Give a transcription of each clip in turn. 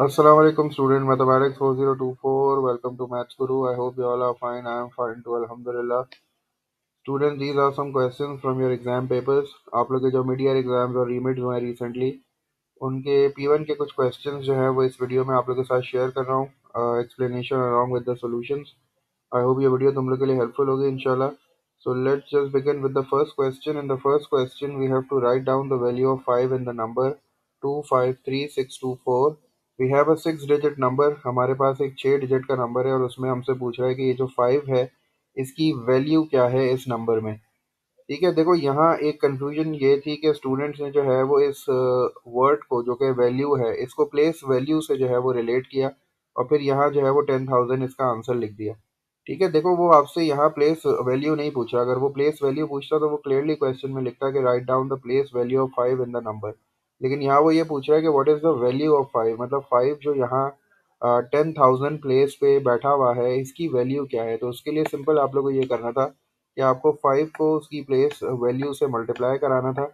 Assalamu alaikum student mathematics 4024. Welcome to Maths Guru. I hope you all are fine. I am fine too. Alhamdulillah. Student, these are some questions from your exam papers. आप लोग के जो mid-year exams और remits हुए हैं recently, उनके P1 के कुछ questions जो हैं वो इस वीडियो में आप लोगों के साथ शेयर कर रहा हूँ, explanation along with the solutions. I hope ये वीडियो तुम लोग के लिए helpful होगी इंशाल्लाह. So let's just begin with the first question. In the first question, we have to write down the value of 5 in the number 253624. We have a 6 digit number. हमारे पास एक 6 डिजिट का नंबर है और उसमें हमसे पूछ रहा है कि ये जो 5 है इसकी वैल्यू क्या है इस नंबर में. ठीक है, देखो यहाँ एक कंफ्यूजन ये थी कि स्टूडेंट्स ने जो है वो इस वर्ड को जो कि वैल्यू है इसको प्लेस वैल्यू से जो है वो रिलेट किया और फिर यहाँ जो है वो 10,000 इसका आंसर लिख दिया. ठीक है, देखो वो आपसे यहाँ प्लेस वैल्यू नहीं पूछा. अगर वो प्लेस वैल्यू पूछता तो वो क्लियरली क्वेश्चन में लिखता कि write down the place value of 5 in the number. लेकिन यहाँ वो ये पूछ रहा है कि what is the value of 5, मतलब 5 जो यहाँ 10,000 प्लेस पे बैठा हुआ है इसकी वैल्यू क्या है. तो उसके लिए सिंपल आप लोगों को ये करना था कि आपको 5 को उसकी प्लेस वैल्यू से मल्टीप्लाई कराना था.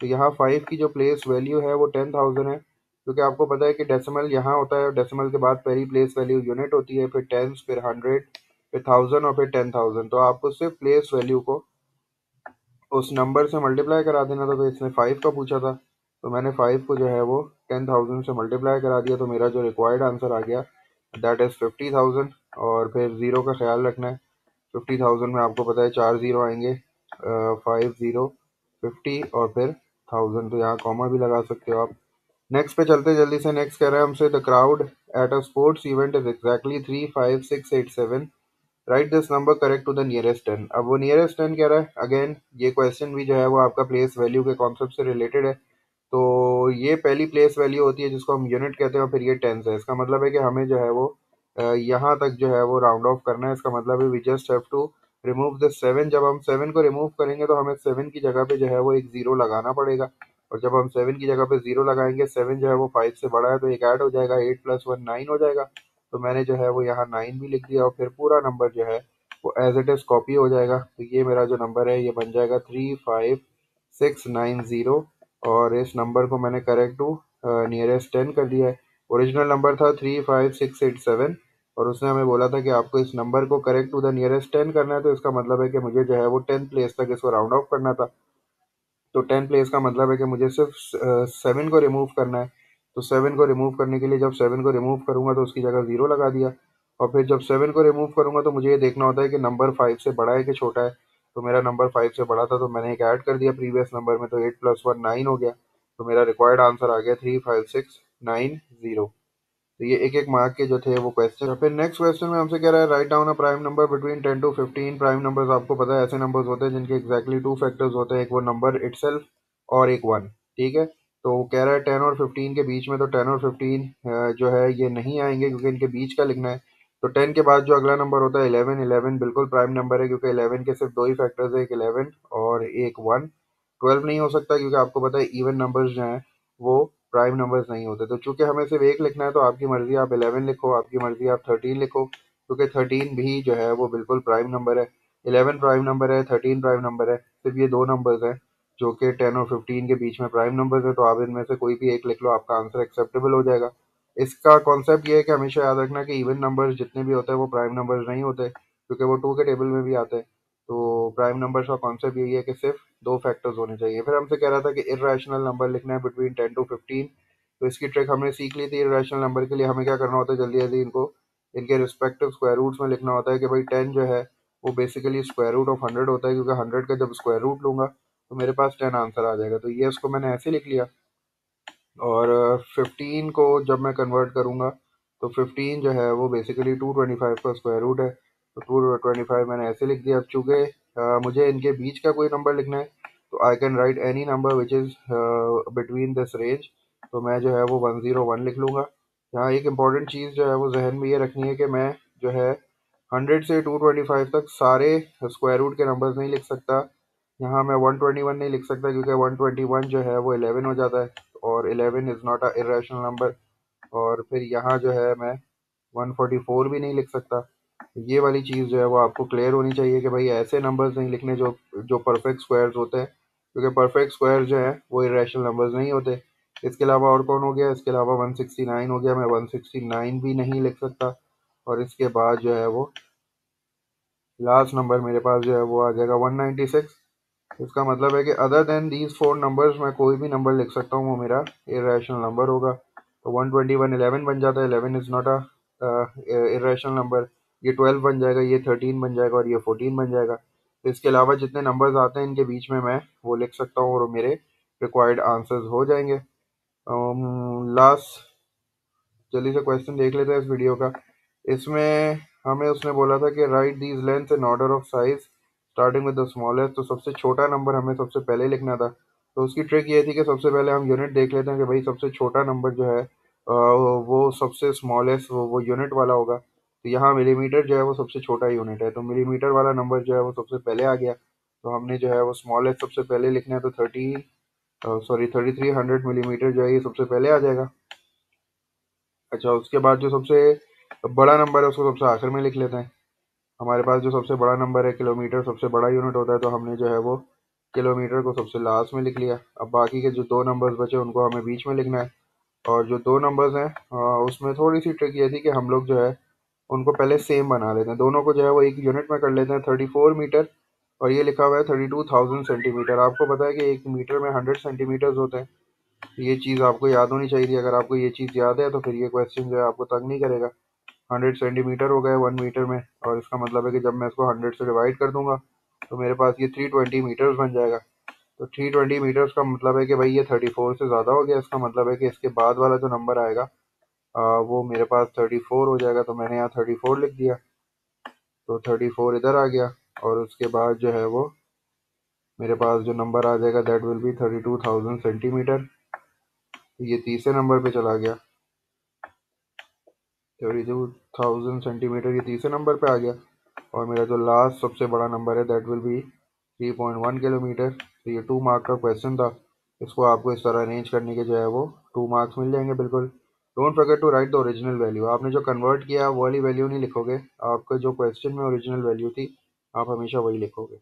तो यहाँ 5 की जो प्लेस वैल्यू है वो 10,000 है, क्योंकि आपको पता है कि डेसिमल यहाँ होता है. डेसिमल के बाद पहली प्लेस वैल्यू यूनिट होती है, फिर टेंस, फिर 100, फिर 1000 और फिर 10,000. तो आपको सिर्फ प्लेस वैल्यू को उस नंबर से मल्टीप्लाई करा देना था. तो इसने 5 का पूछा था तो मैंने 5 को जो है वो 10,000 से मल्टीप्लाई करा दिया. तो मेरा जो रिक्वायर्ड आंसर आ गया दैट इज़ 50,000. और फिर ज़ीरो का ख्याल रखना है. 50,000 में आपको पता है 4 ज़ीरो आएंगे, 5 ज़ीरो 50 और फिर 1000. तो यहाँ कॉमा भी लगा सकते हो आप. नेक्स्ट पे चलते जल्दी से. नेक्स्ट कह रहा है हमसे the crowd at a sports event is exactly 35687. Right this number correct to the nearest 10. अब वो नियरेस्ट 10 कह रहा है. अगेन ये क्वेश्चन भी जो है वो आपका प्लेस वैल्यू के कॉन्सेप्ट से रिलेटेड है. तो ये पहली प्लेस वैल्यू होती है जिसको हम यूनिट कहते हैं और फिर ये टेंस है. इसका मतलब है कि हमें जो है वो यहाँ तक जो है वो राउंड ऑफ करना है. इसका मतलब है we just have to remove this 7. जब हम 7 को रिमूव करेंगे तो हमें 7 की जगह पे जो है वो एक ज़ीरो लगाना पड़ेगा. और जब हम 7 की जगह पे ज़ीरो लगाएंगे, 7 जो है वो 5 से बड़ा है तो एक ऐड हो जाएगा, 8 प्लस 1 9 हो जाएगा. तो मैंने जो है वो यहाँ 9 भी लिख दिया और फिर पूरा नंबर जो है वो एज इट इज़ कॉपी हो जाएगा. तो ये मेरा जो नंबर है ये बन जाएगा 35690. और इस नंबर को मैंने करेक्ट टू नियरेस्ट 10 कर दिया है. ओरिजिनल नंबर था 35687 और उसने हमें बोला था कि आपको इस नंबर को करेक्ट टू द नियरेस्ट 10 करना है. तो इसका मतलब है कि मुझे जो है वो 10 प्लेस तक इसको राउंड ऑफ करना था. तो 10 प्लेस का मतलब है कि मुझे सिर्फ 7 को रिमूव करना है. तो 7 को रिमूव करने के लिए जब 7 को रिमूव करूंगा तो उसकी जगह ज़ीरो लगा दिया. और फिर जब 7 को रिमूव करूंगा तो मुझे ये देखना होता है कि नंबर 5 से बड़ा है कि छोटा है. तो मेरा नंबर 5 से बड़ा था तो मैंने एक ऐड कर दिया प्रीवियस नंबर में. तो 8 प्लस 1 9 हो गया. तो मेरा रिक्वायर्ड आंसर आ गया 35690. तो ये एक एक मार्क के जो थे वो क्वेश्चन. फिर नेक्स्ट क्वेश्चन में हमसे कह रहा है write down a prime number between 10 to 15. Prime numbers आपको पता है ऐसे नंबर्स होते हैं जिनके एग्जैक्टली टू फैक्टर्स होते हैं, एक वो नंबर इटसेल्फ और एक वन. ठीक है, तो वो कह रहा है 10 और 15 के बीच में. तो 10 और 15 जो है ये नहीं आएंगे क्योंकि इनके बीच का लिखना है. तो 10 के बाद जो अगला नंबर होता है 11. 11 बिल्कुल प्राइम नंबर है क्योंकि 11 के सिर्फ दो ही फैक्टर्स है, एक 11 और एक 1. 12 नहीं हो सकता क्योंकि आपको पता है इवन नंबर्स जो हैं वो प्राइम नंबर्स नहीं होते. तो चूंकि हमें सिर्फ एक लिखना है तो आपकी मर्जी, आप 11 लिखो, आपकी मर्जी आप 13 लिखो, क्योंकि 13 भी जो है वो बिल्कुल प्राइम नंबर है. 11 प्राइम नंबर है, 13 प्राइम नंबर है. सिर्फ ये दो नंबर्स हैं जो कि 10 और 15 के बीच में प्राइम नंबर्स है. तो आप इनमें से कोई भी एक लिख लो, आपका आंसर एक्सेप्टेबल हो जाएगा. इसका कॉन्सेप्ट ये है कि हमेशा याद रखना कि इवन नंबर्स जितने भी होते हैं वो प्राइम नंबर्स नहीं होते क्योंकि वो टू के टेबल में भी आते हैं. तो प्राइम नंबर्स का कॉन्सेप्ट यही है कि सिर्फ दो फैक्टर्स होने चाहिए. फिर हमसे कह रहा था कि इर्रेशनल नंबर लिखना है बिटवीन 10 to 15. तो इसकी ट्रिक हमने सीख ली थी. इर्रेशनल नंबर के लिए हमें क्या करना होता है, जल्दी जल्दी इनको इनके रिस्पेक्टिव स्क्वायर रूट्स में लिखना होता है कि भाई 10 जो है वो बेसिकली स्क्वायर रूट ऑफ 100 होता है, क्योंकि 100 का जब स्क्वायर रूट लूंगा तो मेरे पास 10 आंसर आ जाएगा. तो ये उसको मैंने ऐसे लिख लिया. और 15 को जब मैं कन्वर्ट करूँगा तो 15 जो है वो बेसिकली 225 का स्क्वायर रूट है. तो 225 मैंने ऐसे लिख दिया. अब चूँकि मुझे इनके बीच का कोई नंबर लिखना है तो I can write any number which is between this range. तो मैं जो है वो 101 लिख लूँगा. यहाँ एक इम्पॉर्टेंट चीज़ जो है वो जहन में ये रखनी है कि मैं जो है 100 से 225 तक सारे स्क्वायर रूट के नंबर्स नहीं लिख सकता. यहाँ मैं 121 नहीं लिख सकता क्योंकि 121 जो है वो 11 हो जाता है और 11 is not a irrational number. और फिर यहाँ जो है मैं 144 भी नहीं लिख सकता. ये वाली चीज़ जो है वो आपको क्लियर होनी चाहिए कि भाई ऐसे नंबर्स नहीं लिखने जो जो परफेक्ट स्क्वायर्स होते हैं, क्योंकि परफेक्ट स्क्वायर जो हैं वो इरेशनल नंबर्स नहीं होते. इसके अलावा और कौन हो गया, इसके अलावा 169 हो गया, मैं 169 भी नहीं लिख सकता। और इसके बाद जो है वो लास्ट नंबर मेरे पास जो है वो आ जाएगा 196। इसका मतलब है कि other than these four numbers मैं कोई भी नंबर लिख सकता हूँ, वो मेरा इरेशनल नंबर होगा। तो 121 11 बन जाता है, 11 is not a irrational number. ये 12 बन जाएगा, ये 13 बन जाएगा और ये 14 बन जाएगा। तो इसके अलावा जितने नंबर्स आते हैं इनके बीच में मैं वो लिख सकता हूँ और मेरे रिक्वायर्ड आंसर्स हो जाएंगे। लास्ट जल्दी से क्वेश्चन देख लेते हैं इस वीडियो का। इसमें हमें उसने बोला था कि right these lengths in order of size starting with the smallest. तो सबसे छोटा नंबर हमें सबसे पहले लिखना था। तो उसकी ट्रिक ये थी कि सबसे पहले हम यूनिट देख लेते हैं कि भाई सबसे छोटा नंबर जो है वो सबसे स्मॉलेस्ट वो यूनिट वाला होगा। तो यहाँ मिलीमीटर जो है वो सबसे छोटा यूनिट है, तो मिलीमीटर वाला नंबर जो है वो सबसे पहले आ गया। तो हमने जो है वो स्मॉलेस्ट सबसे पहले लिखना है, तो 3300 मिलीमीटर जो है ये सबसे पहले आ जाएगा। अच्छा, उसके बाद जो सबसे बड़ा नंबर है उसको सबसे आखिर में लिख लेते हैं। हमारे पास जो सबसे बड़ा नंबर है किलोमीटर सबसे बड़ा यूनिट होता है, तो हमने जो है वो किलोमीटर को सबसे लास्ट में लिख लिया। अब बाकी के जो दो नंबर्स बचे उनको हमें बीच में लिखना है। और जो दो नंबर्स हैं उसमें थोड़ी सी ट्रिक ये थी कि हम लोग जो है उनको पहले सेम बना लेते हैं, दोनों को जो है वो एक यूनिट में कर लेते हैं, 34 मीटर। और ये लिखा हुआ है 32,000 सेंटीमीटर। आपको पता है कि एक मीटर में 100 सेंटीमीटर्स होते हैं। ये चीज़ आपको याद होनी चाहिए थी। अगर आपको ये चीज़ याद है तो फिर ये क्वेश्चन जो है आपको तंग नहीं करेगा। 100 सेंटीमीटर हो गए 1 मीटर में, और इसका मतलब है कि जब मैं इसको 100 से डिवाइड कर दूंगा तो मेरे पास ये 320 मीटर्स बन जाएगा। तो 320 मीटर्स का मतलब है कि भाई ये 34 से ज़्यादा हो गया। इसका मतलब है कि इसके बाद वाला जो नंबर आएगा वो मेरे पास 34 हो जाएगा। तो मैंने यहाँ 34 लिख दिया, तो 34 इधर आ गया। और उसके बाद जो है वो मेरे पास जो नंबर आ जाएगा दैट विल बी 32,000 सेंटीमीटर। ये तीसरे नंबर पे चला गया। 32,000 सेंटीमीटर ये तीसरे नंबर पे आ गया। और मेरा जो लास्ट सबसे बड़ा नंबर है दैट विल बी 3.1 किलोमीटर। तो ये 2 मार्क का क्वेश्चन था। इसको आपको इस तरह अरेंज करने के जो है वो 2 मार्क्स मिल जाएंगे बिल्कुल। Don't forget to write the original value. आपने जो कन्वर्ट किया वो वाली वैल्यू नहीं लिखोगे, आपका जो क्वेश्चन में ओरिजिनल वैल्यू थी आप हमेशा वही लिखोगे।